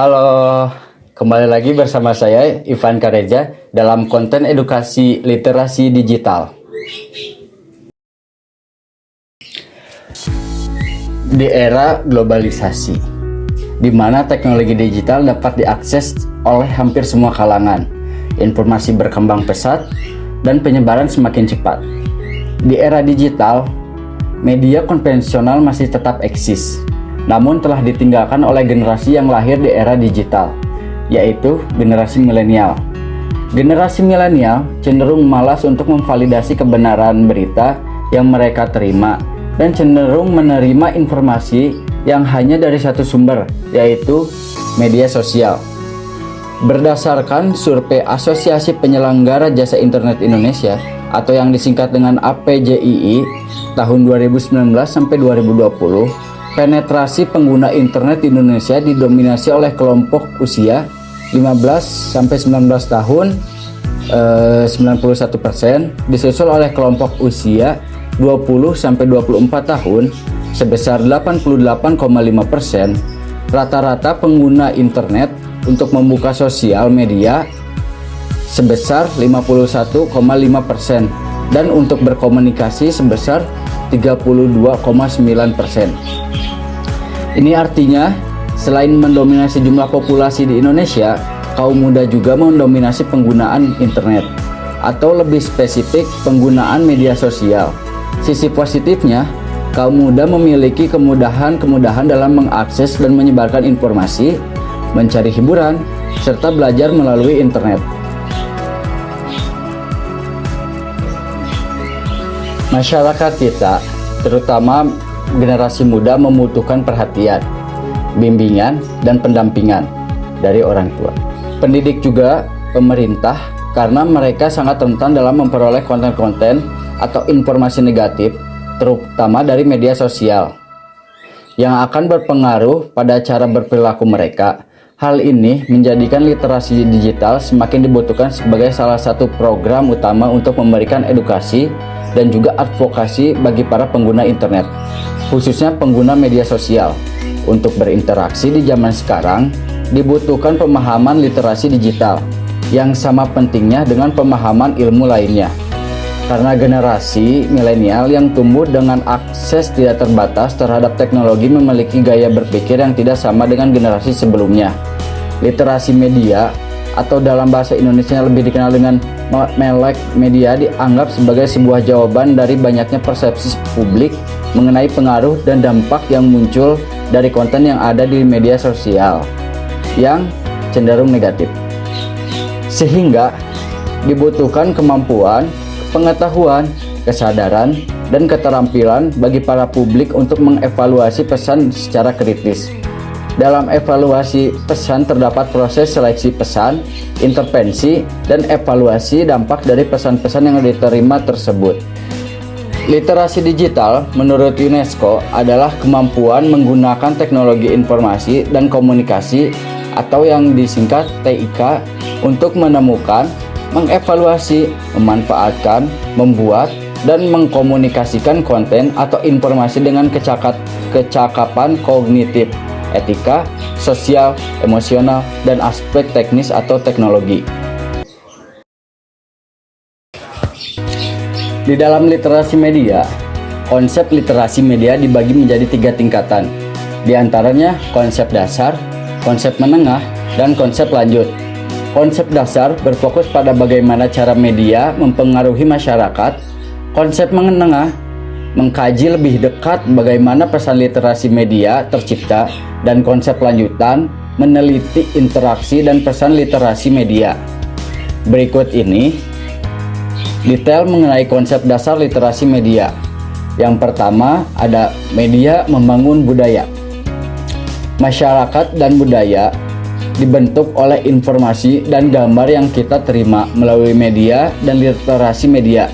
Halo, kembali lagi bersama saya Ivan Kareja dalam konten edukasi literasi digital. Di era globalisasi, di mana teknologi digital dapat diakses oleh hampir semua kalangan, informasi berkembang pesat dan penyebaran semakin cepat. Di era digital, media konvensional masih tetap eksis, namun telah ditinggalkan oleh generasi yang lahir di era digital, yaitu generasi milenial. Generasi milenial cenderung malas untuk memvalidasi kebenaran berita yang mereka terima dan cenderung menerima informasi yang hanya dari satu sumber, yaitu media sosial. Berdasarkan survei Asosiasi Penyelenggara Jasa Internet Indonesia atau yang disingkat dengan APJII tahun 2019 sampai 2020, penetrasi pengguna internet di Indonesia didominasi oleh kelompok usia 15 sampai 19 tahun 91%, disusul oleh kelompok usia 20 sampai 24 tahun sebesar 88,5%. Rata-rata pengguna internet untuk membuka sosial media sebesar 51,5% dan untuk berkomunikasi sebesar 32,9%. Ini artinya selain mendominasi jumlah populasi di Indonesia, kaum muda juga mendominasi penggunaan internet atau lebih spesifik penggunaan media sosial. Sisi positifnya, kaum muda memiliki kemudahan dalam mengakses dan menyebarkan informasi, mencari hiburan, serta belajar melalui internet. Masyarakat kita, terutama generasi muda, membutuhkan perhatian, bimbingan, dan pendampingan dari orang tua. Pendidik juga pemerintah, karena mereka sangat rentan dalam memperoleh konten-konten atau informasi negatif, terutama dari media sosial, yang akan berpengaruh pada cara berperilaku mereka. Hal ini menjadikan literasi digital semakin dibutuhkan sebagai salah satu program utama untuk memberikan edukasi dan juga advokasi bagi para pengguna internet, khususnya pengguna media sosial. Untuk berinteraksi di zaman sekarang, dibutuhkan pemahaman literasi digital yang sama pentingnya dengan pemahaman ilmu lainnya. Karena generasi milenial yang tumbuh dengan akses tidak terbatas terhadap teknologi memiliki gaya berpikir yang tidak sama dengan generasi sebelumnya. Literasi media atau dalam bahasa Indonesia lebih dikenal dengan melek media dianggap sebagai sebuah jawaban dari banyaknya persepsi publik mengenai pengaruh dan dampak yang muncul dari konten yang ada di media sosial yang cenderung negatif. Sehingga dibutuhkan kemampuan, pengetahuan, kesadaran, dan keterampilan bagi para publik untuk mengevaluasi pesan secara kritis. Dalam evaluasi pesan terdapat proses seleksi pesan, intervensi, dan evaluasi dampak dari pesan-pesan yang diterima tersebut. Literasi digital menurut UNESCO adalah kemampuan menggunakan teknologi informasi dan komunikasi atau yang disingkat TIK untuk menemukan, mengevaluasi, memanfaatkan, membuat, dan mengkomunikasikan konten atau informasi dengan kecakapan kognitif, etika, sosial, emosional, dan aspek teknis atau teknologi. Di dalam literasi media, konsep literasi media dibagi menjadi 3 tingkatan. Di antaranya konsep dasar, konsep menengah, dan konsep lanjut. Konsep dasar berfokus pada bagaimana cara media mempengaruhi masyarakat. Konsep menengah mengkaji lebih dekat bagaimana pesan literasi media tercipta, dan konsep lanjutan meneliti interaksi dan pesan literasi media. Berikut ini detail mengenai konsep dasar literasi media. Yang pertama ada media membangun budaya. Masyarakat dan budaya dibentuk oleh informasi dan gambar yang kita terima melalui media dan literasi media.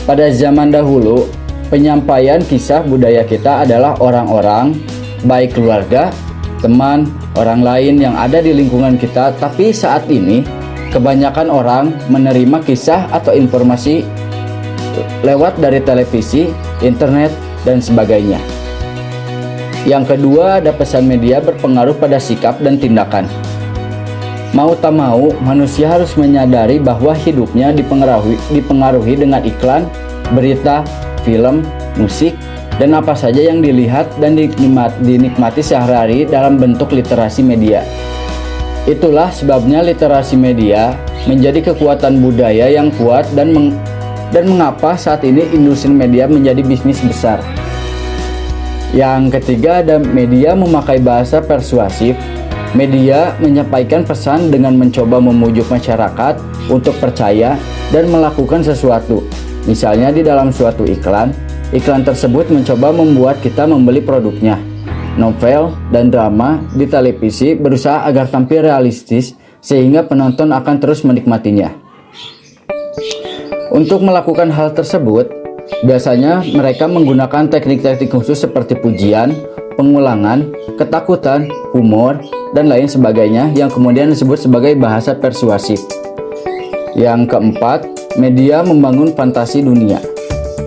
Pada zaman dahulu, penyampaian kisah budaya kita adalah orang-orang, baik keluarga, teman, orang lain yang ada di lingkungan kita. Tapi saat ini, kebanyakan orang menerima kisah atau informasi lewat dari televisi, internet, dan sebagainya. Yang kedua, ada pesan media berpengaruh pada sikap dan tindakan. Mau tak mau, manusia harus menyadari bahwa hidupnya dipengaruhi dengan iklan, berita, film, musik, dan apa saja yang dilihat dan dinikmati sehari-hari dalam bentuk literasi media. Itulah sebabnya literasi media menjadi kekuatan budaya yang kuat dan mengapa saat ini industri media menjadi bisnis besar. Yang ketiga, ada media memakai bahasa persuasif. Media menyampaikan pesan dengan mencoba memujuk masyarakat untuk percaya dan melakukan sesuatu. Misalnya di dalam suatu iklan tersebut mencoba membuat kita membeli produknya. Novel dan drama di televisi berusaha agar tampil realistis sehingga penonton akan terus menikmatinya. Untuk melakukan hal tersebut, biasanya mereka menggunakan teknik-teknik khusus seperti pujian, pengulangan, ketakutan, humor, dan lain sebagainya yang kemudian disebut sebagai bahasa persuasif. Yang keempat, media membangun fantasi dunia.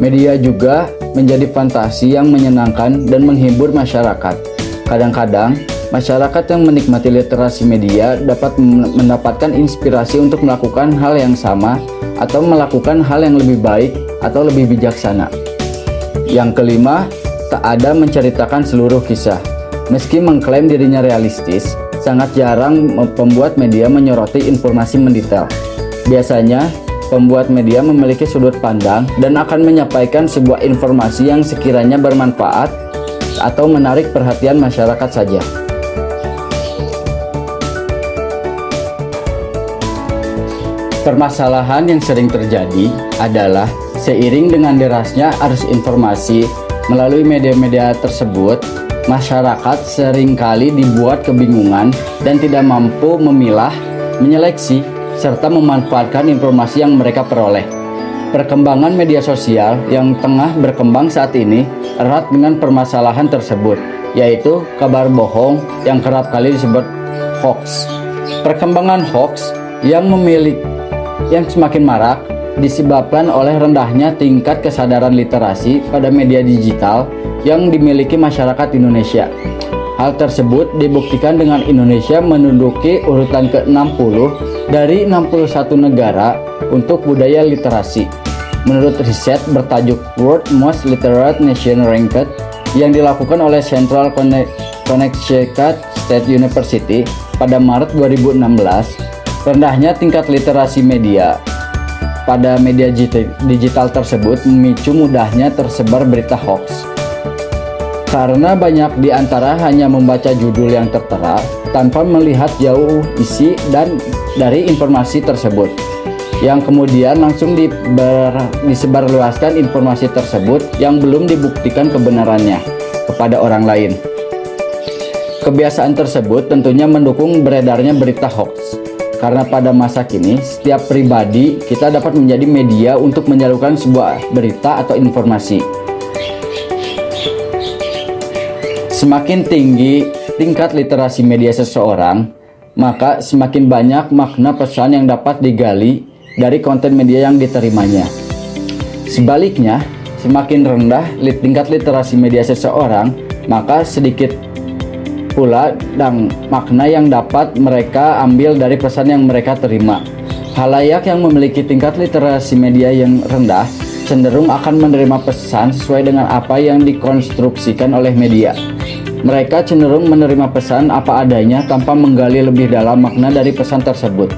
Media juga menjadi fantasi yang menyenangkan dan menghibur masyarakat. Kadang-kadang, masyarakat yang menikmati literasi media dapat mendapatkan inspirasi untuk melakukan hal yang sama atau melakukan hal yang lebih baik atau lebih bijaksana. Yang kelima, tak ada menceritakan seluruh kisah. Meski mengklaim dirinya realistis, sangat jarang pembuat media menyoroti informasi mendetail. Biasanya, pembuat media memiliki sudut pandang dan akan menyampaikan sebuah informasi yang sekiranya bermanfaat atau menarik perhatian masyarakat saja. Permasalahan yang sering terjadi adalah seiring dengan derasnya arus informasi melalui media-media tersebut, masyarakat seringkali dibuat kebingungan dan tidak mampu memilah, menyeleksi, serta memanfaatkan informasi yang mereka peroleh. Perkembangan media sosial yang tengah berkembang saat ini erat dengan permasalahan tersebut, yaitu kabar bohong yang kerap kali disebut hoax. Perkembangan hoax yang semakin marak disebabkan oleh rendahnya tingkat kesadaran literasi pada media digital yang dimiliki masyarakat Indonesia. Hal tersebut dibuktikan dengan Indonesia menduduki urutan ke-60 dari 61 negara untuk budaya literasi. Menurut riset bertajuk World Most Literate Nation Ranked yang dilakukan oleh Central Connecticut State University pada Maret 2016, rendahnya tingkat literasi media pada media digital tersebut memicu mudahnya tersebar berita hoax. Karena banyak di antara hanya membaca judul yang tertera tanpa melihat jauh isi dan dari informasi tersebut, yang kemudian langsung disebarluaskan informasi tersebut yang belum dibuktikan kebenarannya kepada orang lain. Kebiasaan tersebut tentunya mendukung beredarnya berita hoax. Karena pada masa kini, setiap pribadi kita dapat menjadi media untuk menyalurkan sebuah berita atau informasi. Semakin tinggi tingkat literasi media seseorang, maka semakin banyak makna pesan yang dapat digali dari konten media yang diterimanya. Sebaliknya, semakin rendah tingkat literasi media seseorang, maka sedikit pula dan makna yang dapat mereka ambil dari pesan yang mereka terima. Khalayak yang memiliki tingkat literasi media yang rendah cenderung akan menerima pesan sesuai dengan apa yang dikonstruksikan oleh media. Mereka cenderung menerima pesan apa adanya tanpa menggali lebih dalam makna dari pesan tersebut.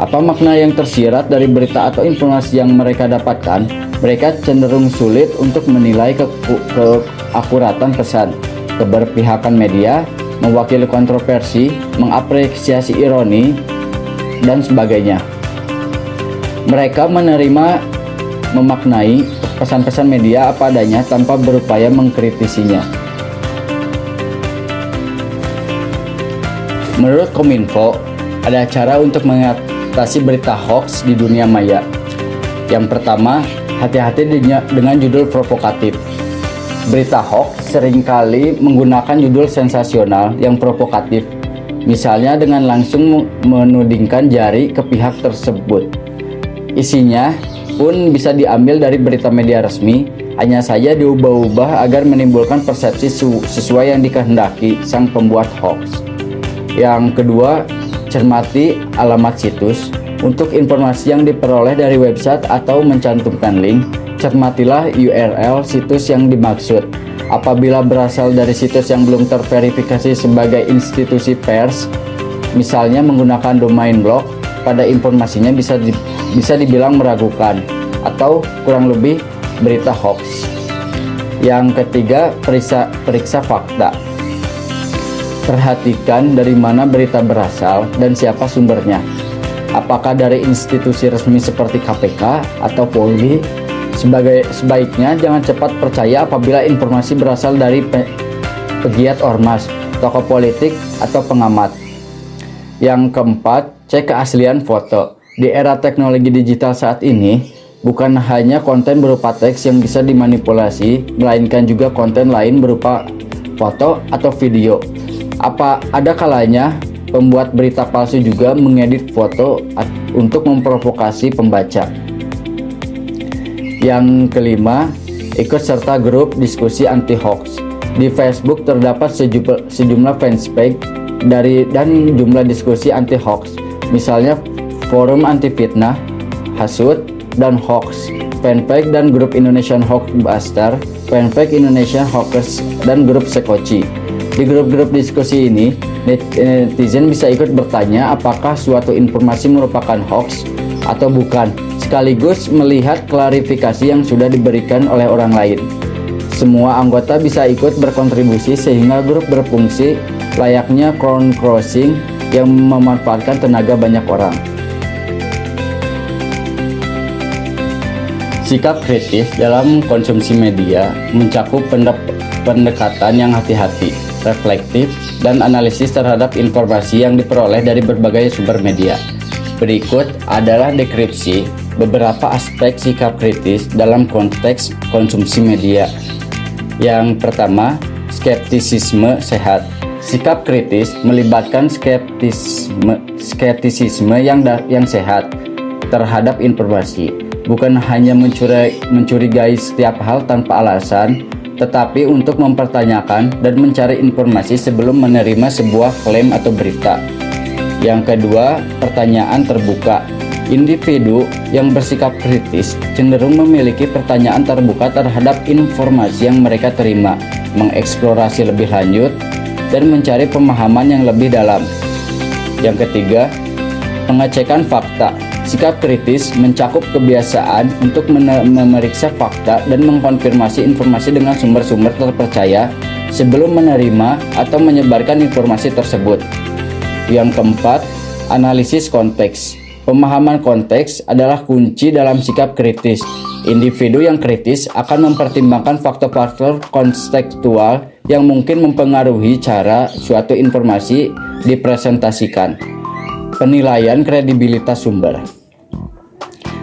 Apa makna yang tersirat dari berita atau informasi yang mereka dapatkan, mereka cenderung sulit untuk menilai keakuratan pesan. Keberpihakan media, mewakili kontroversi, mengapresiasi ironi, dan sebagainya. Mereka memaknai pesan-pesan media apa adanya tanpa berupaya mengkritisinya. Menurut Kominfo, ada cara untuk mengatasi berita hoax di dunia maya. Yang pertama, hati-hati dengan judul provokatif. Berita hoax seringkali menggunakan judul sensasional yang provokatif, misalnya dengan langsung menudingkan jari ke pihak tersebut. Isinya pun bisa diambil dari berita media resmi, hanya saja diubah-ubah agar menimbulkan persepsi sesuai yang dikehendaki sang pembuat hoax. Yang kedua, cermati alamat situs. Untuk informasi yang diperoleh dari website atau mencantumkan link, cermatilah URL situs yang dimaksud. Apabila berasal dari situs yang belum terverifikasi sebagai institusi pers, misalnya menggunakan domain blog, pada informasinya bisa dibilang meragukan atau kurang lebih berita hoax. Yang ketiga, periksa fakta. Perhatikan dari mana berita berasal dan siapa sumbernya. Apakah dari institusi resmi seperti KPK atau Polri? Sebaiknya jangan cepat percaya apabila informasi berasal dari pegiat ormas, tokoh politik, atau pengamat. Yang keempat, cek keaslian foto. Di era teknologi digital saat ini, bukan hanya konten berupa teks yang bisa dimanipulasi, melainkan juga konten lain berupa foto atau video. Ada kalanya pembuat berita palsu juga mengedit foto untuk memprovokasi pembaca. Yang kelima, ikut serta grup diskusi anti-hoax. Di Facebook terdapat sejumlah fanpage dan jumlah diskusi anti-hoax. Misalnya forum anti-fitnah, hasut, dan hoax, fanpage dan grup Indonesian Hoax Buster, fanpage Indonesian Hoaxers, dan grup Sekoci. Di grup-grup diskusi ini, netizen bisa ikut bertanya apakah suatu informasi merupakan hoax atau bukan, sekaligus melihat klarifikasi yang sudah diberikan oleh orang lain. Semua anggota bisa ikut berkontribusi sehingga grup berfungsi layaknya crowdsourcing yang memanfaatkan tenaga banyak orang. Sikap kritis dalam konsumsi media mencakup pendekatan yang hati-hati, reflektif, dan analisis terhadap informasi yang diperoleh dari berbagai sumber media. Berikut adalah deskripsi beberapa aspek sikap kritis dalam konteks konsumsi media. Yang pertama, skeptisisme sehat. Sikap kritis melibatkan skeptisisme yang sehat terhadap informasi, bukan hanya mencurigai setiap hal tanpa alasan, tetapi untuk mempertanyakan dan mencari informasi sebelum menerima sebuah klaim atau berita. Yang kedua, pertanyaan terbuka. Individu yang bersikap kritis cenderung memiliki pertanyaan terbuka terhadap informasi yang mereka terima, mengeksplorasi lebih lanjut, dan mencari pemahaman yang lebih dalam. Yang ketiga, pengecekan fakta. Sikap kritis mencakup kebiasaan untuk memeriksa fakta dan mengkonfirmasi informasi dengan sumber-sumber terpercaya sebelum menerima atau menyebarkan informasi tersebut. Yang keempat, analisis konteks. Pemahaman konteks adalah kunci dalam sikap kritis. Individu yang kritis akan mempertimbangkan faktor-faktor kontekstual yang mungkin mempengaruhi cara suatu informasi dipresentasikan. Penilaian kredibilitas sumber.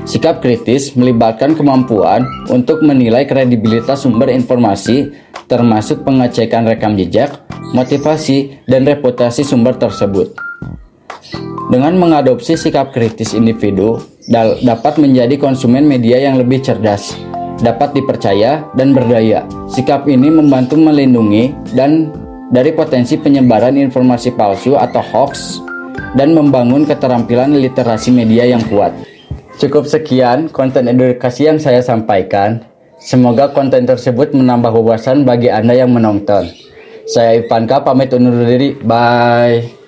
Sikap kritis melibatkan kemampuan untuk menilai kredibilitas sumber informasi, termasuk pengecekan rekam jejak, motivasi, dan reputasi sumber tersebut. Dengan mengadopsi sikap kritis, individu dapat menjadi konsumen media yang lebih cerdas, dapat dipercaya, dan berdaya. Sikap ini membantu melindungi dari potensi penyebaran informasi palsu atau hoax dan membangun keterampilan literasi media yang kuat. Cukup sekian konten edukasi yang saya sampaikan. Semoga konten tersebut menambah wawasan bagi Anda yang menonton. Saya Ivanka pamit undur diri. Bye.